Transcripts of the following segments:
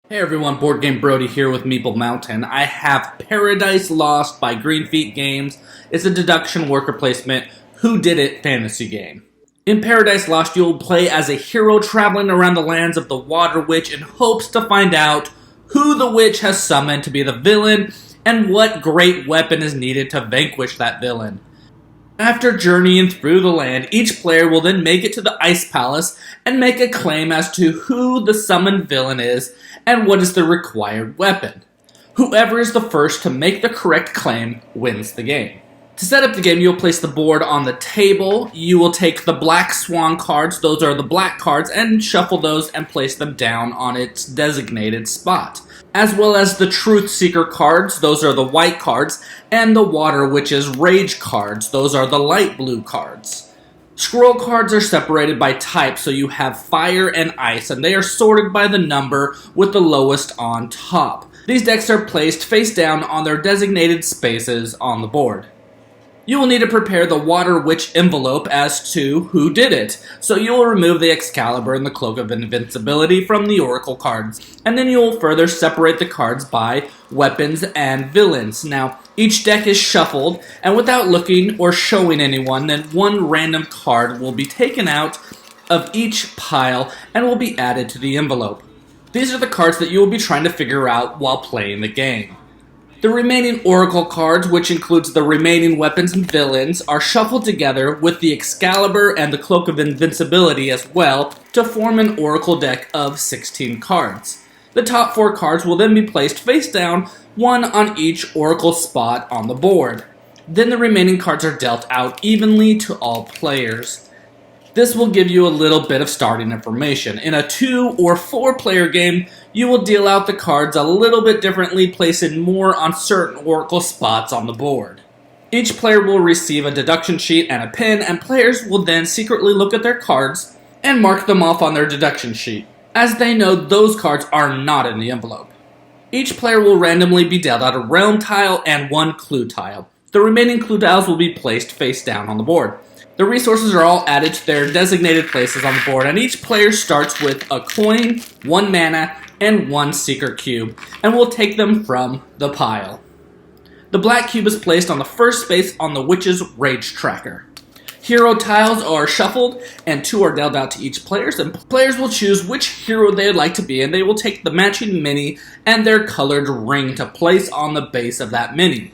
Hey everyone, Boardgame Brody here with Meeple Mountain. I have Paradise Lost by Green Feet Games. It's a deduction worker placement Who Did It fantasy game. In Paradise Lost, you'll play as a hero traveling around the lands of the Water Witch in hopes to find out who the witch has summoned to be the villain and what great weapon is needed to vanquish that villain. After journeying through the land, each player will then make it to the Ice Palace and make a claim as to who the summoned villain is and what is the required weapon. Whoever is the first to make the correct claim wins the game. To set up the game, you'll place the board on the table. You will take the Black Swan cards, those are the black cards, and shuffle those and place them down on its designated spot. As well as the Truth Seeker cards, those are the white cards, and the Water Witch's Rage cards, those are the light blue cards. Scroll cards are separated by type, so you have fire and ice, and they are sorted by the number with the lowest on top. These decks are placed face down on their designated spaces on the board. You will need to prepare the Water Witch envelope as to who did it, so you will remove the Excalibur and the Cloak of Invincibility from the Oracle cards, and then you will further separate the cards by weapons and villains. Now, each deck is shuffled, and without looking or showing anyone, then one random card will be taken out of each pile and will be added to the envelope. These are the cards that you will be trying to figure out while playing the game. The remaining Oracle cards, which includes the remaining weapons and villains, are shuffled together with the Excalibur and the Cloak of Invincibility as well to form an Oracle deck of 16 cards. The top 4 cards will then be placed face down, one on each Oracle spot on the board. Then the remaining cards are dealt out evenly to all players. This will give you a little bit of starting information. In a 2 or 4 player game, you will deal out the cards a little bit differently, placing more on certain Oracle spots on the board. Each player will receive a deduction sheet and a pin, and players will then secretly look at their cards and mark them off on their deduction sheet, as they know those cards are not in the envelope. Each player will randomly be dealt out a realm tile and 1 clue tile. The remaining clue tiles will be placed face down on the board. The resources are all added to their designated places on the board, and each player starts with a coin, 1 mana, and 1 Seeker Cube, and will take them from the pile. The black cube is placed on the first space on the Witch's Rage tracker. Hero tiles are shuffled, and 2 are dealt out to each player, and players will choose which hero they would like to be, and they will take the matching mini and their colored ring to place on the base of that mini.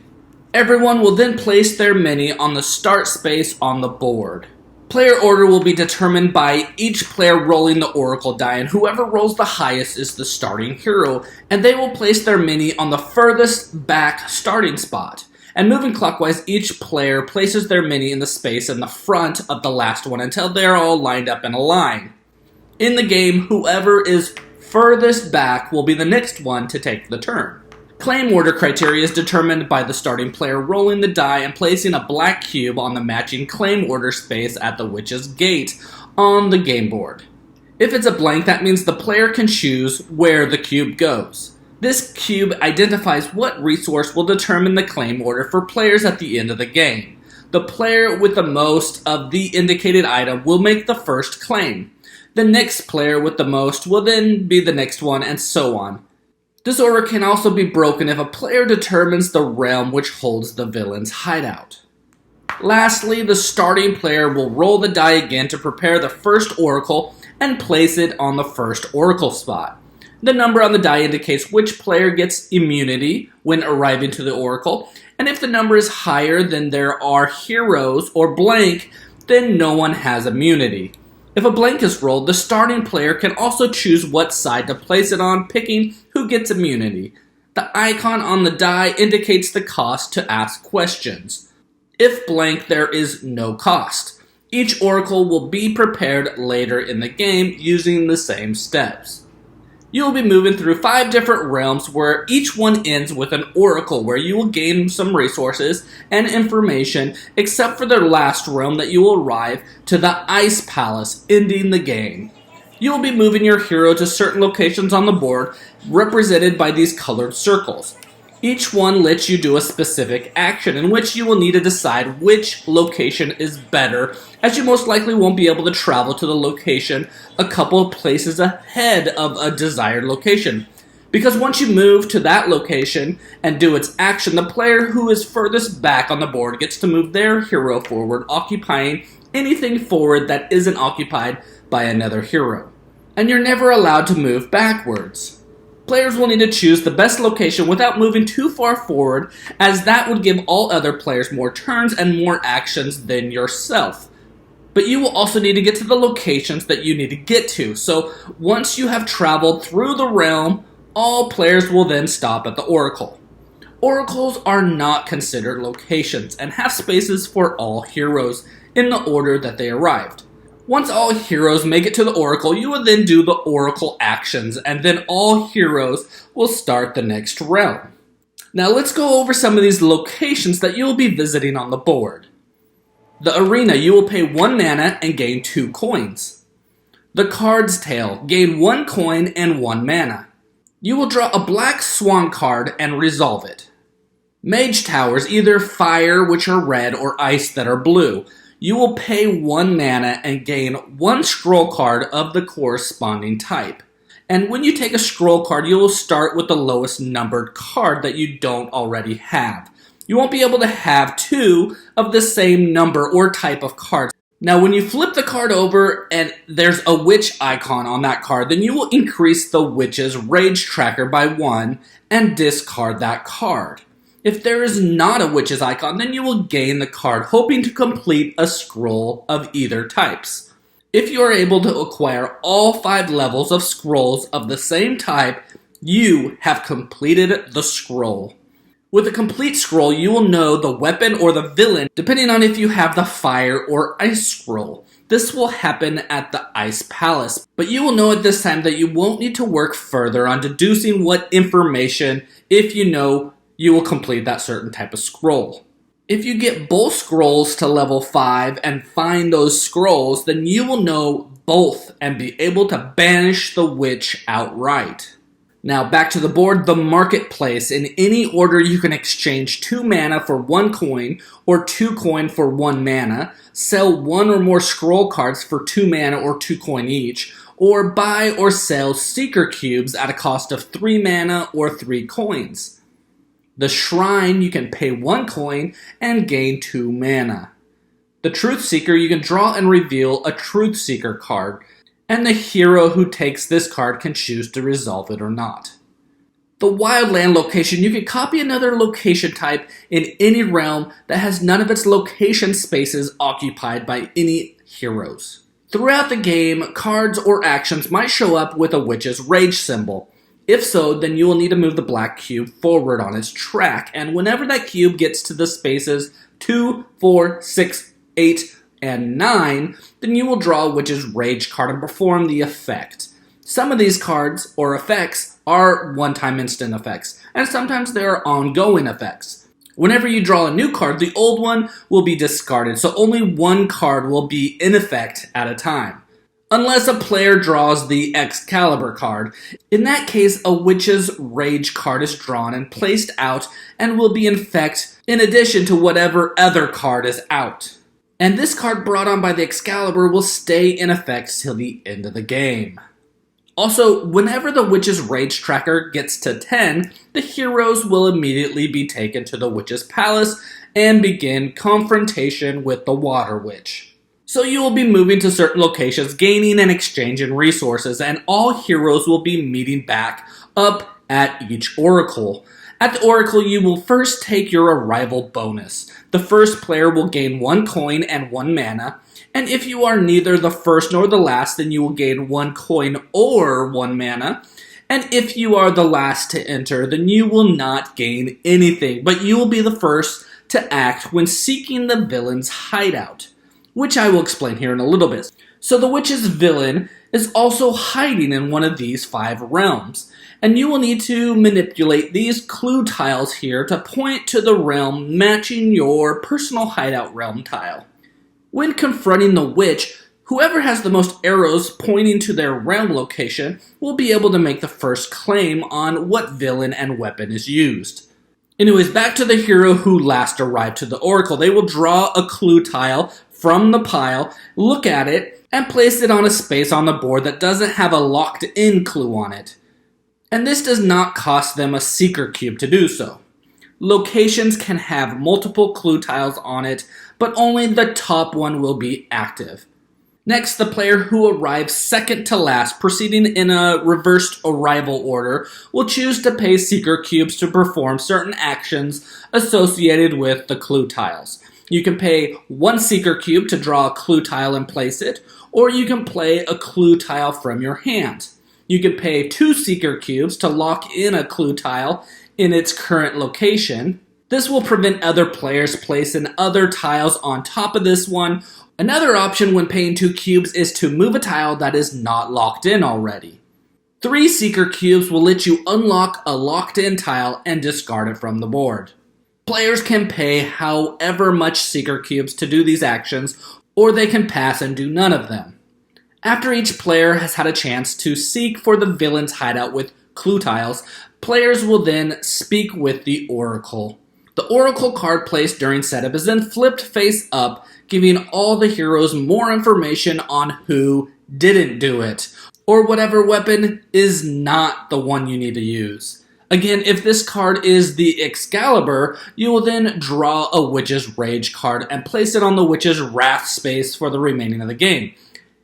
Everyone will then place their mini on the start space on the board. Player order will be determined by each player rolling the Oracle die, and whoever rolls the highest is the starting hero, and they will place their mini on the furthest back starting spot. And moving clockwise, each player places their mini in the space in the front of the last one until they're all lined up in a line. In the game, whoever is furthest back will be the next one to take the turn. Claim order criteria is determined by the starting player rolling the die and placing a black cube on the matching claim order space at the Witch's Gate on the game board. If it's a blank, that means the player can choose where the cube goes. This cube identifies what resource will determine the claim order for players at the end of the game. The player with the most of the indicated item will make the first claim. The next player with the most will then be the next one, and so on. This order can also be broken if a player determines the realm which holds the villain's hideout. Lastly, the starting player will roll the die again to prepare the first oracle and place it on the first oracle spot. The number on the die indicates which player gets immunity when arriving to the oracle, and if the number is higher than there are heroes or blank, then no one has immunity. If a blank is rolled, the starting player can also choose what side to place it on, picking who gets immunity. The icon on the die indicates the cost to ask questions. If blank, there is no cost. Each oracle will be prepared later in the game using the same steps. You will be moving through 5 different realms where each one ends with an oracle where you will gain some resources and information, except for the last realm that you will arrive to the Ice Palace, ending the game. You will be moving your hero to certain locations on the board represented by these colored circles. Each one lets you do a specific action in which you will need to decide which location is better, as you most likely won't be able to travel to the location a couple of places ahead of a desired location. Because once you move to that location and do its action, the player who is furthest back on the board gets to move their hero forward, occupying anything forward that isn't occupied by another hero. And you're never allowed to move backwards. Players will need to choose the best location without moving too far forward, as that would give all other players more turns and more actions than yourself. But you will also need to get to the locations that you need to get to. So once you have traveled through the realm, all players will then stop at the oracle. Oracles are not considered locations and have spaces for all heroes in the order that they arrived. Once all heroes make it to the oracle, you will then do the oracle actions, and then all heroes will start the next realm. Now let's go over some of these locations that you will be visiting on the board. The arena, you will pay 1 mana and gain 2 coins. The Card's Tail, gain 1 coin and 1 mana. You will draw a black swan card and resolve it. Mage Towers, either fire, which are red, or ice, that are blue. You will pay 1 mana and gain 1 scroll card of the corresponding type. And when you take a scroll card, you will start with the lowest numbered card that you don't already have. You won't be able to have 2 of the same number or type of cards. Now, when you flip the card over and there's a witch icon on that card, then you will increase the witch's rage tracker by 1 and discard that card. If there is not a witch's icon, then you will gain the card, hoping to complete a scroll of either types. If you are able to acquire all 5 levels of scrolls of the same type, you have completed the scroll. With a complete scroll, you will know the weapon or the villain, depending on if you have the fire or ice scroll. This will happen at the Ice Palace, but you will know at this time that you won't need to work further on deducing what information if you know you will complete that certain type of scroll. If you get both scrolls to level 5 and find those scrolls, then you will know both and be able to banish the witch outright. Now back to the board, the marketplace. In any order, you can exchange 2 mana for 1 coin or 2 coin for 1 mana, sell 1 or more scroll cards for 2 mana or 2 coin each, or buy or sell seeker cubes at a cost of 3 mana or 3 coins. The Shrine, you can pay 1 coin and gain 2 mana. The Truth Seeker, you can draw and reveal a Truth Seeker card, and the hero who takes this card can choose to resolve it or not. The Wildland location, you can copy another location type in any realm that has none of its location spaces occupied by any heroes. Throughout the game, cards or actions might show up with a witch's rage symbol. If so, then you will need to move the black cube forward on its track, and whenever that cube gets to the spaces 2, 4, 6, 8, and 9, then you will draw a witch's rage card and perform the effect. Some of these cards or effects are one-time instant effects, and sometimes they are ongoing effects. Whenever you draw a new card, the old one will be discarded, so only 1 card will be in effect at a time. Unless a player draws the Excalibur card. In that case, a Witch's Rage card is drawn and placed out and will be in effect in addition to whatever other card is out. And this card brought on by the Excalibur will stay in effect till the end of the game. Also, whenever the Witch's Rage tracker gets to 10, the heroes will immediately be taken to the Witch's Palace and begin confrontation with the Water Witch. So you will be moving to certain locations, gaining and exchanging resources, and all heroes will be meeting back up at each oracle. At the oracle, you will first take your arrival bonus. The first player will gain 1 coin and 1 mana, and if you are neither the first nor the last, then you will gain 1 coin or 1 mana. And if you are the last to enter, then you will not gain anything, but you will be the first to act when seeking the villain's hideout, which I will explain here in a little bit. So the witch's villain is also hiding in one of these 5 realms, and you will need to manipulate these clue tiles here to point to the realm matching your personal hideout realm tile. When confronting the witch, whoever has the most arrows pointing to their realm location will be able to make the first claim on what villain and weapon is used. Anyways, back to the hero who last arrived to the oracle. They will draw a clue tile from the pile, look at it, and place it on a space on the board that doesn't have a locked-in clue on it. And this does not cost them a seeker cube to do so. Locations can have multiple clue tiles on it, but only the top one will be active. Next, the player who arrives second to last, proceeding in a reversed arrival order, will choose to pay seeker cubes to perform certain actions associated with the clue tiles. You can pay 1 seeker cube to draw a clue tile and place it, or you can play a clue tile from your hand. You can pay 2 seeker cubes to lock in a clue tile in its current location. This will prevent other players placing other tiles on top of this one. Another option when paying 2 cubes is to move a tile that is not locked in already. 3 seeker cubes will let you unlock a locked in tile and discard it from the board. Players can pay however much seeker cubes to do these actions, or they can pass and do none of them. After each player has had a chance to seek for the villain's hideout with clue tiles, players will then speak with the Oracle. The Oracle card placed during setup is then flipped face up, giving all the heroes more information on who didn't do it, or whatever weapon is not the one you need to use. Again, if this card is the Excalibur, you will then draw a Witch's Rage card and place it on the Witch's Wrath space for the remaining of the game.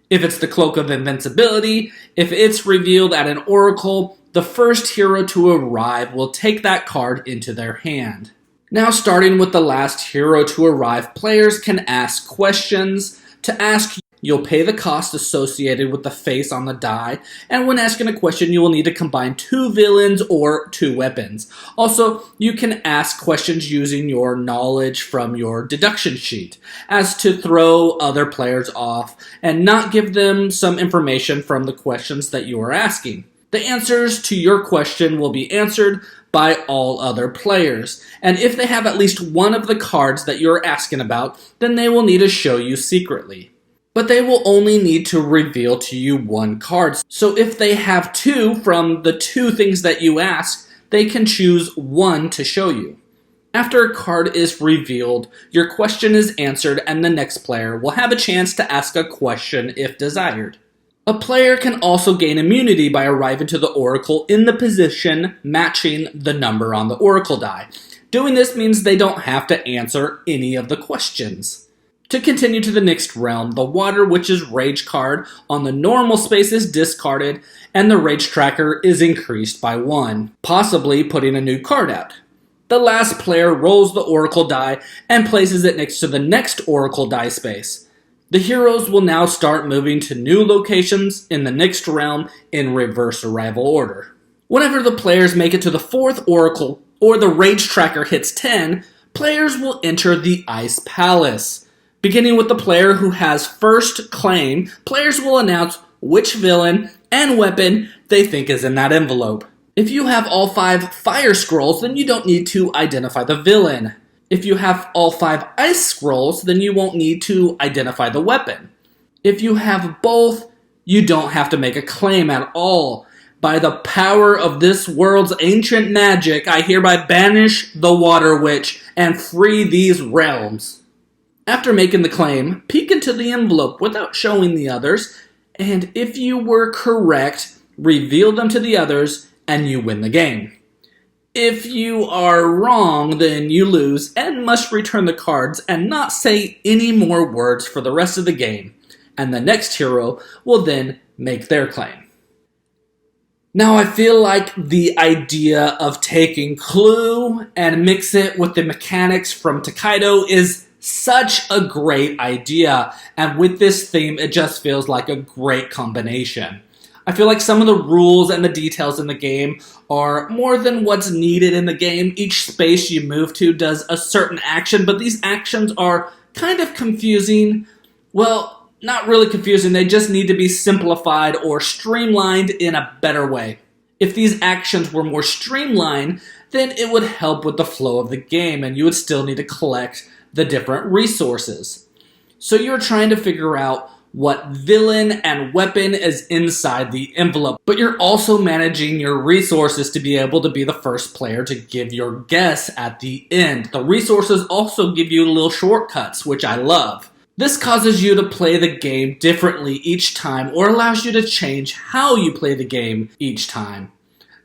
If it's the Cloak of Invincibility, if it's revealed at an Oracle, the first hero to arrive will take that card into their hand. Now, starting with the last hero to arrive, players can ask questions. To ask, you'll pay the cost associated with the face on the die, and when asking a question, you will need to combine 2 villains or 2 weapons. Also, you can ask questions using your knowledge from your deduction sheet, as to throw other players off and not give them some information from the questions that you are asking. The answers to your question will be answered by all other players, and if they have at least one of the cards that you're asking about, then they will need to show you secretly. But they will only need to reveal to you 1 card, so if they have 2 from the 2 things that you ask, they can choose 1 to show you. After a card is revealed, your question is answered and the next player will have a chance to ask a question if desired. A player can also gain immunity by arriving to the Oracle in the position matching the number on the Oracle die. Doing this means they don't have to answer any of the questions. To continue to the next realm, the Water Witch's Rage card on the normal space is discarded and the Rage tracker is increased by 1, possibly putting a new card out. The last player rolls the Oracle die and places it next to the next Oracle die space. The heroes will now start moving to new locations in the next realm in reverse arrival order. Whenever the players make it to the 4th Oracle or the Rage tracker hits 10, players will enter the Ice Palace. Beginning with the player who has first claim, players will announce which villain and weapon they think is in that envelope. If you have all 5 fire scrolls, then you don't need to identify the villain. If you have all 5 ice scrolls, then you won't need to identify the weapon. If you have both, you don't have to make a claim at all. By the power of this world's ancient magic, I hereby banish the Water Witch and free these realms. After making the claim, peek into the envelope without showing the others, and if you were correct, reveal them to the others, and you win the game. If you are wrong, then you lose and must return the cards and not say any more words for the rest of the game, and the next hero will then make their claim. Now I feel like the idea of taking Clue and mix it with the mechanics from Takedo is such a great idea, and with this theme it just feels like a great combination. I feel like some of the rules and the details in the game are more than what's needed in the game. Each space you move to does a certain action, but these actions are kind of confusing. Well, not really confusing, they just need to be simplified or streamlined in a better way. If these actions were more streamlined, then it would help with the flow of the game, and you would still need to collect the different resources. So you're trying to figure out what villain and weapon is inside the envelope, but you're also managing your resources to be able to be the first player to give your guess at the end. The resources also give you little shortcuts, which I love. This causes you to play the game differently each time, or allows you to change how you play the game each time.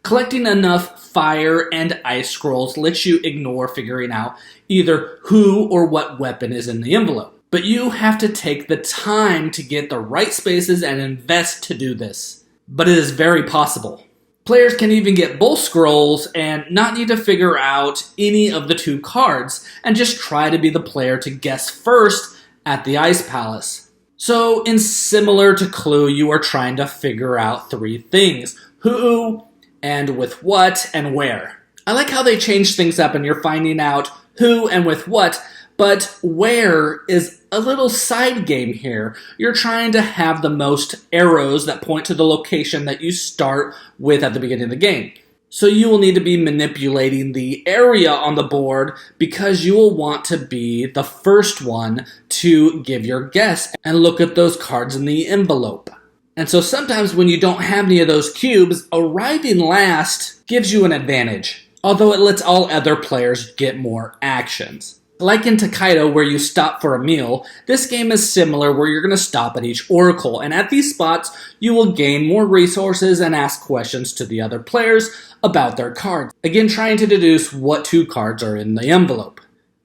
Collecting enough fire and ice scrolls lets you ignore figuring out either who or what weapon is in the envelope. But you have to take the time to get the right spaces and invest to do this. But it is very possible. Players can even get both scrolls and not need to figure out any of the 2 cards and just try to be the player to guess first at the Ice Palace. So, in similar to Clue, you are trying to figure out 3 things: who, and with what, and where. I like how they changed things up and you're finding out who and with what, but where is a little side game here. You're trying to have the most arrows that point to the location that you start with at the beginning of the game. So you will need to be manipulating the area on the board because you will want to be the first one to give your guess and look at those cards in the envelope. And so sometimes when you don't have any of those cubes, arriving last gives you an advantage, although it lets all other players get more actions. Like in Takedo, where you stop for a meal, this game is similar where you're going to stop at each oracle, and at these spots, you will gain more resources and ask questions to the other players about their cards. Again, trying to deduce what 2 cards are in the envelope.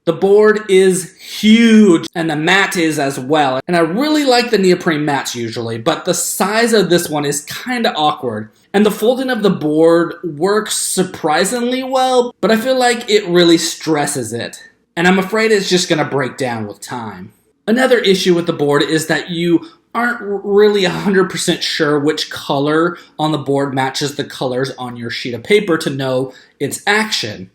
The board is huge, and the mat is as well, and I really like the neoprene mats usually, but the size of this one is kinda awkward, and the folding of the board works surprisingly well, but I feel like it really stresses it. And I'm afraid it's just going to break down with time. Another issue with the board is that you aren't really 100% sure which color on the board matches the colors on your sheet of paper to know its action.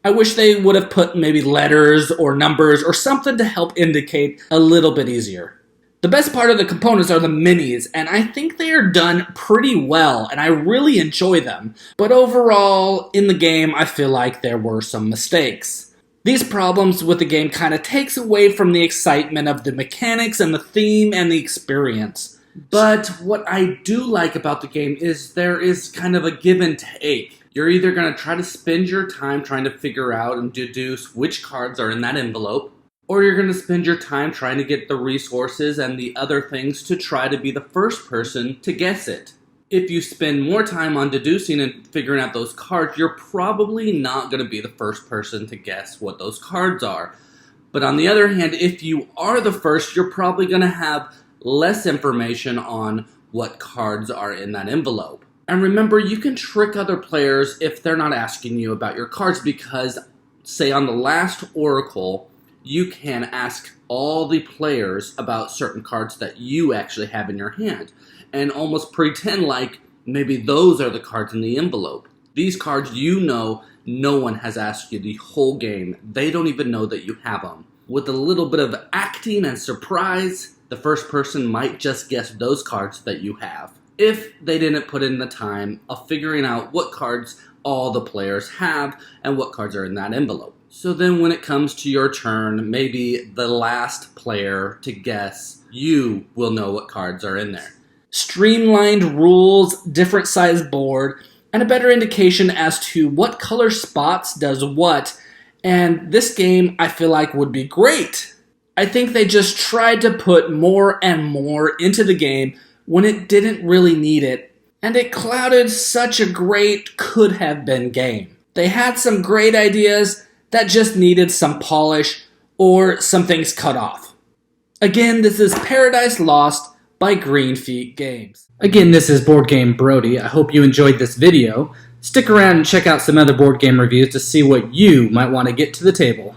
I wish they would have put maybe letters or numbers or something to help indicate a little bit easier. The best part of the components are the minis, and I think they are done pretty well, and I really enjoy them. But overall, in the game, I feel like there were some mistakes. These problems with the game kind of takes away from the excitement of the mechanics and the theme and the experience. But what I do like about the game is there is kind of a give and take. You're either going to try to spend your time trying to figure out and deduce which cards are in that envelope, or you're going to spend your time trying to get the resources and the other things to try to be the first person to guess it. If you spend more time on deducing and figuring out those cards, you're probably not going to be the first person to guess what those cards are. But on the other hand, if you are the first, you're probably going to have less information on what cards are in that envelope. And remember, you can trick other players if they're not asking you about your cards because, say on the last oracle, you can ask all the players about certain cards that you actually have in your hand and almost pretend like maybe those are the cards in the envelope. These cards, you know, no one has asked you the whole game. They don't even know that you have them. With a little bit of acting and surprise, the first person might just guess those cards that you have, if they didn't put in the time of figuring out what cards all the players have and what cards are in that envelope. So then when it comes to your turn, maybe the last player to guess, you will know what cards are in there. Streamlined rules, different size board, and a better indication as to what color spots does what, and this game I feel like would be great. I think they just tried to put more and more into the game when it didn't really need it, and it clouded such a great could-have-been game. They had some great ideas that just needed some polish or some things cut off. Again, this is Paradise Lost by Green Feet Games. Again, this is Boardgame Brody. I hope you enjoyed this video. Stick around and check out some other board game reviews to see what you might want to get to the table.